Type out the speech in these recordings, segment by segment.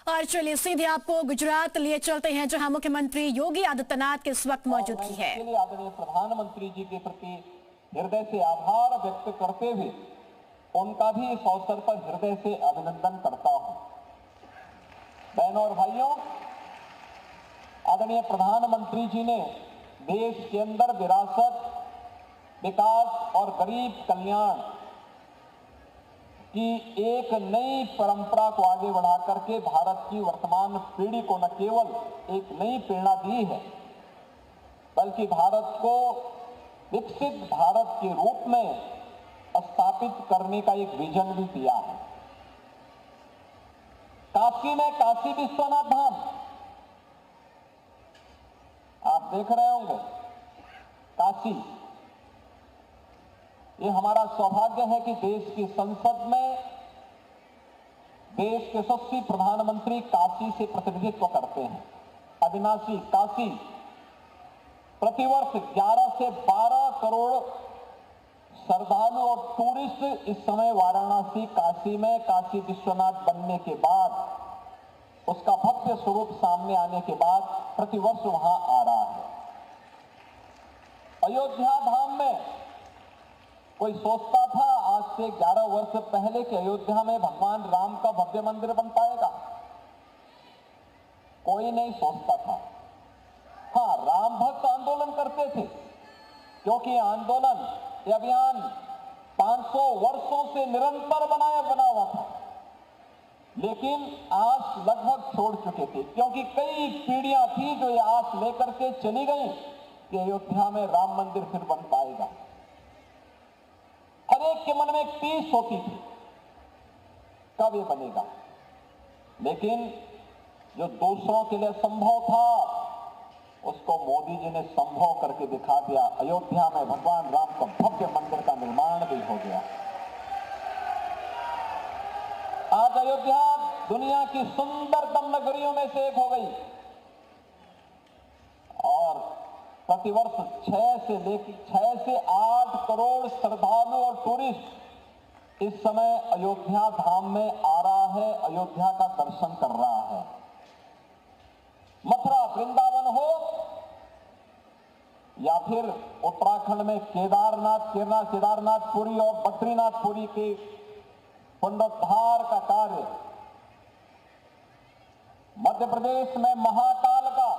और चलिए सीधे आपको गुजरात लिए चलते हैं, जहां मुख्यमंत्री योगी आदित्यनाथ की इस वक्त मौजूदगी है। आदरणीय प्रधानमंत्री जी के प्रति हृदय से आभार व्यक्त करते हुए उनका भी इस अवसर पर हृदय से अभिनंदन करता हूं। बहनों और भाइयों, आदरणीय प्रधानमंत्री जी ने देश के अंदर विरासत, विकास और गरीब कल्याण की एक नई परंपरा को आगे बढ़ा करके भारत की वर्तमान पीढ़ी को न केवल एक नई प्रेरणा दी है, बल्कि भारत को विकसित भारत के रूप में स्थापित करने का एक विजन भी दिया है। काशी में काशी विश्वनाथ धाम आप देख रहे होंगे। काशी, ये हमारा सौभाग्य है कि देश की संसद में देश के यशस्वी प्रधानमंत्री काशी से प्रतिनिधित्व करते हैं। अविनाशी काशी प्रतिवर्ष 11 से 12 करोड़ श्रद्धालु और टूरिस्ट इस समय वाराणसी काशी में काशी विश्वनाथ बनने के बाद, उसका भव्य स्वरूप सामने आने के बाद प्रतिवर्ष वहां आ रहा है। अयोध्या धाम में कोई सोचता था आज से 11 वर्ष पहले कि अयोध्या में भगवान राम का भव्य मंदिर बन पाएगा? कोई नहीं सोचता था। हाँ, राम भक्त आंदोलन करते थे, क्योंकि आंदोलन, ये अभियान 500 वर्षों से निरंतर बना हुआ था, लेकिन आस लगभग छोड़ चुके थे, क्योंकि कई पीढ़ियां थी जो ये आस लेकर के चली गई कि अयोध्या में राम मंदिर फिर बन पाएगा। हर एक के मन में एक टीस होती थी, कब ये बनेगा। लेकिन जो दूसरों के लिए संभव था, उसको मोदी जी ने संभव करके दिखा दिया। अयोध्या में भगवान राम का भव्य मंदिर का निर्माण भी हो गया। आज अयोध्या दुनिया की सुंदरतम नगरियों में से एक हो गई और प्रतिवर्ष 6 से 8 करोड़ श्रद्धालु और टूरिस्ट इस समय अयोध्या धाम में आ रहा है, अयोध्या का दर्शन कर रहा है। मथुरा वृंदावन हो या फिर उत्तराखंड में केदारनाथपुरी और बद्रीनाथपुरी के पुनरुद्धार का कार्य, मध्य प्रदेश में महाकाल का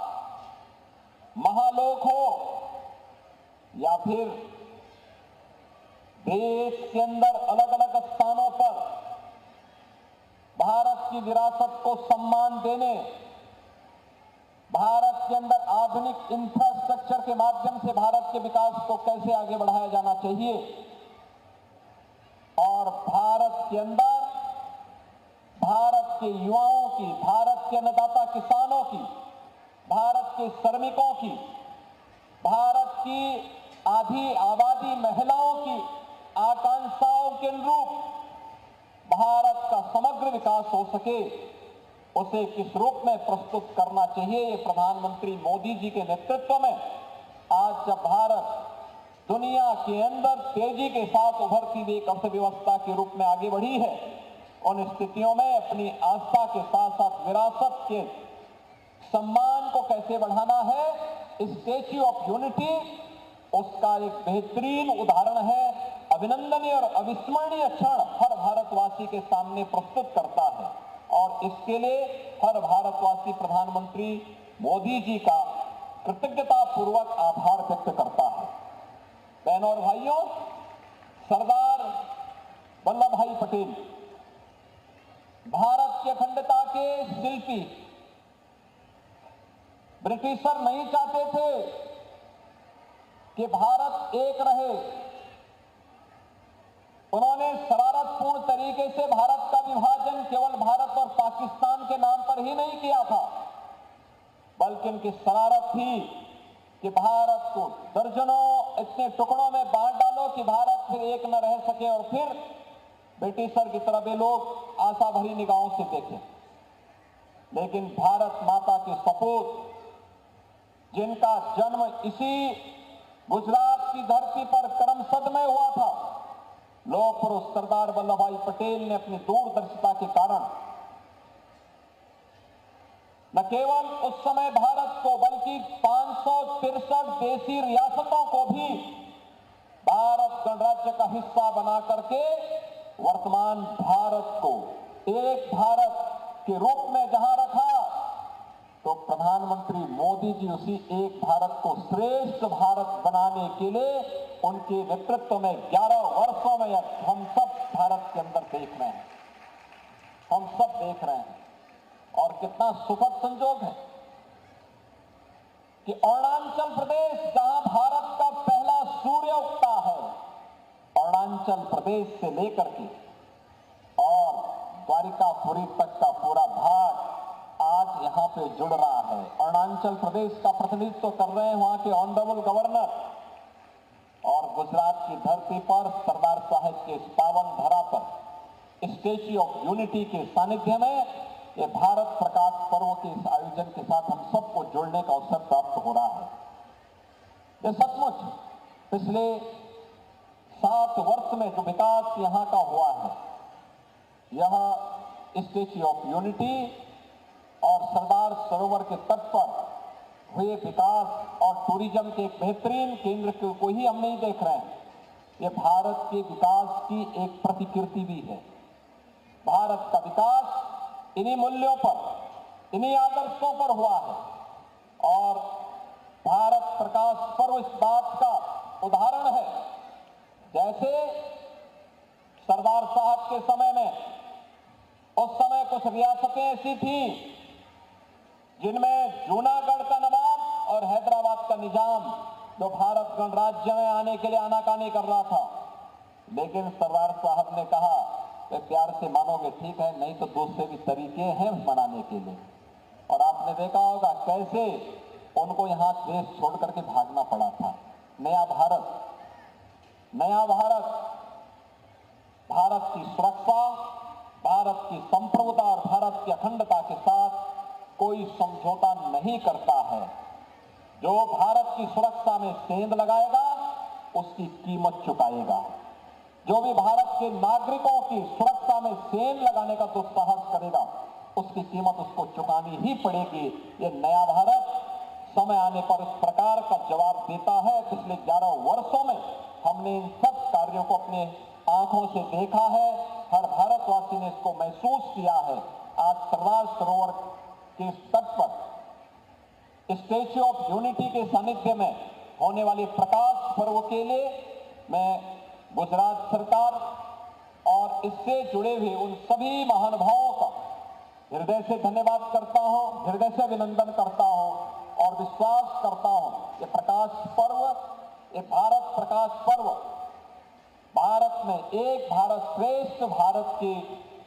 महालोक हो या फिर देश के अंदर अलग अलग स्थानों पर भारत की विरासत को सम्मान देने, भारत के अंदर आधुनिक इंफ्रास्ट्रक्चर के माध्यम से भारत के विकास को कैसे आगे बढ़ाया जाना चाहिए और भारत के अंदर भारत के युवाओं की, भारत के अन्नदाता किसानों की, भारत के श्रमिकों की, भारत की आधी आबादी महिलाओं की आकांक्षाओं के अनुरूप भारत का समग्र विकास हो सके, उसे किस रूप में प्रस्तुत करना चाहिए। ये प्रधानमंत्री मोदी जी के नेतृत्व में आज जब भारत दुनिया के अंदर तेजी के साथ उभरती हुई एक अर्थव्यवस्था के रूप में आगे बढ़ी है, उन स्थितियों में अपनी आस्था के साथ साथ विरासत के सम्मान को कैसे बढ़ाना है, स्टैच्यू ऑफ यूनिटी उसका एक बेहतरीन उदाहरण है। अभिनंदनीय और अविस्मरणीय क्षण हर भारतवासी के सामने प्रस्तुत करता है और इसके लिए हर भारतवासी प्रधानमंत्री मोदी जी का कृतज्ञता पूर्वक आभार व्यक्त करता है। बहनों और भाइयों, सरदार वल्लभ भाई पटेल भारत की अखंडता के शिल्पी। ब्रिटिशर नहीं चाहते थे कि भारत एक रहे। उन्होंने शरारतपूर्ण तरीके से भारत का विभाजन केवल भारत और पाकिस्तान के नाम पर ही नहीं किया था, बल्कि उनकी शरारत थी कि भारत को दर्जनों इतने टुकड़ों में बांट डालो कि भारत फिर एक न रह सके और फिर ब्रिटिशर की तरफ ये लोग आशा भरी निगाहों से देखें। लेकिन भारत माता के सपूत, जिनका जन्म इसी गुजरात की धरती पर करमसद में हुआ था, लोह पुरुष सरदार वल्लभ भाई पटेल ने अपनी दूरदर्शिता के कारण न केवल उस समय भारत को बल्कि 563 देशी रियासतों को भी भारत गणराज्य का हिस्सा बना करके वर्तमान भारत को एक भारत के रूप में जहां रखा, तो प्रधानमंत्री मोदी जी उसी एक भारत को श्रेष्ठ भारत बनाने के लिए उनके नेतृत्व में 11 वर्षों में हम सब भारत के अंदर देख रहे हैं, हम सब देख रहे हैं। और कितना सुखद संजोग है कि अरुणाचल प्रदेश, जहां भारत का पहला सूर्य उगता है, अरुणाचल प्रदेश से लेकर के और द्वारिकापुरी तक का पूरा भाग आज यहां पे जुड़ रहा है। अरुणाचल प्रदेश का प्रतिनिधित्व कर रहे हैं वहां के ऑनरेबल गवर्नर, और गुजरात की धरती पर सरदार साहब के इस पावन धरा पर स्टैच्यू ऑफ यूनिटी के सानिध्य में ये भारत प्रकाश पर्व के इस आयोजन के साथ हम सबको जुड़ने का अवसर प्राप्त हो रहा है। ये सचमुच पिछले 7 वर्ष में जो विकास यहां का हुआ है, यह स्टैच्यू ऑफ यूनिटी और सरदार सरोवर के तट पर हुए विकास और टूरिज्म के एक बेहतरीन केंद्र को ही हम नहीं देख रहे हैं, ये भारत के विकास की एक प्रतिकृति भी है। भारत का विकास इन्हीं मूल्यों पर, इन्हीं आदर्शों पर हुआ है, और भारत प्रकाश पर्व इस बात का उदाहरण है। जैसे सरदार साहब के समय में, उस समय कुछ रियासतें ऐसी थी जिनमें जूनागढ़ का नवाब और हैदराबाद का निजाम, जो भारत गणराज्य में आने के लिए आनाकानी कर रहा था, लेकिन सरदार साहब ने कहा कि प्यार से मानोगे ठीक है, नहीं तो दूसरे भी तरीके हैं मनाने के लिए। और आपने देखा होगा कैसे उनको यहां देश छोड़ करके भागना पड़ा था। नया भारत, नया भारत भारत की सुरक्षा, भारत की संप्रभुता और भारत की अखंडता के साथ कोई समझौता नहीं करता है। जो भारत की सुरक्षा में सेंध लगाएगा उसकी कीमत चुकाएगा। जो भी भारत के नागरिकों की सुरक्षा में सेंध लगाने का दुस्साहस करेगा उसकी कीमत उसको चुकानी ही पड़ेगी। ये नया भारत समय आने पर इस प्रकार का जवाब देता है। पिछले 11 वर्षों में हमने इन सब कार्यों को अपने आंखों से देखा है, हर भारतवासी ने इसको महसूस किया है। आज सरदार सरोवर के तट पर स्टैच्यू ऑफ यूनिटी के सानिध्य में होने वाले प्रकाश पर्व के लिए मैं गुजरात सरकार और इससे जुड़े हुए उन सभी महानुभावों का हृदय से धन्यवाद करता हूं, हृदय से अभिनंदन करता हूं और विश्वास करता हूं कि प्रकाश पर्व, ये भारत प्रकाश पर्व, भारत में एक भारत श्रेष्ठ भारत के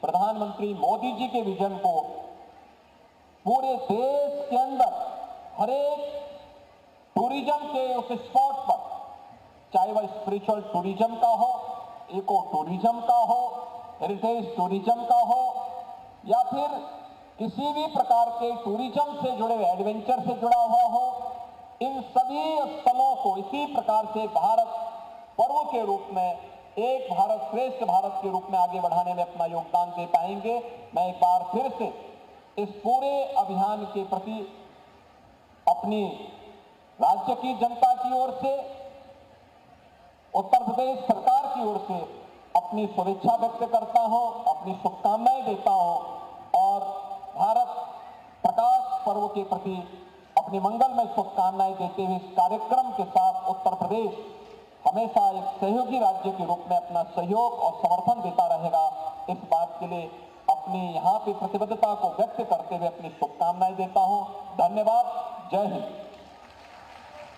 प्रधानमंत्री मोदी जी के विजन को पूरे देश के अंदर हर एक टूरिज्म के उस स्पॉट पर, चाहे वह स्पिरिचुअल टूरिज्म का हो, इको टूरिज्म का हो, हेरिटेज टूरिज्म का हो, या फिर किसी भी प्रकार के टूरिज्म से जुड़े हुए, एडवेंचर से जुड़ा हुआ हो, इन सभी स्थलों को इसी प्रकार से भारत पर्व के रूप में, एक भारत श्रेष्ठ भारत के रूप में आगे बढ़ाने में अपना योगदान दे पाएंगे। मैं एक बार फिर से इस पूरे अभियान के प्रति अपनी राज्य की जनता की ओर से, उत्तर प्रदेश सरकार की ओर से अपनी शुभेच्छा व्यक्त करता हूं, अपनी शुभकामनाएं देता हूं और भारत प्रकाश पर्व के प्रति अपनी मंगलमय शुभकामनाएं देते हुए इस कार्यक्रम के साथ उत्तर प्रदेश हमेशा एक सहयोगी राज्य के रूप में अपना सहयोग और समर्थन देता रहेगा। इस बात के लिए अपनी यहाँ पे प्रतिबद्धता को व्यक्त करते हुए अपनी शुभकामनाएं देता हूं। धन्यवाद। जय हिंद।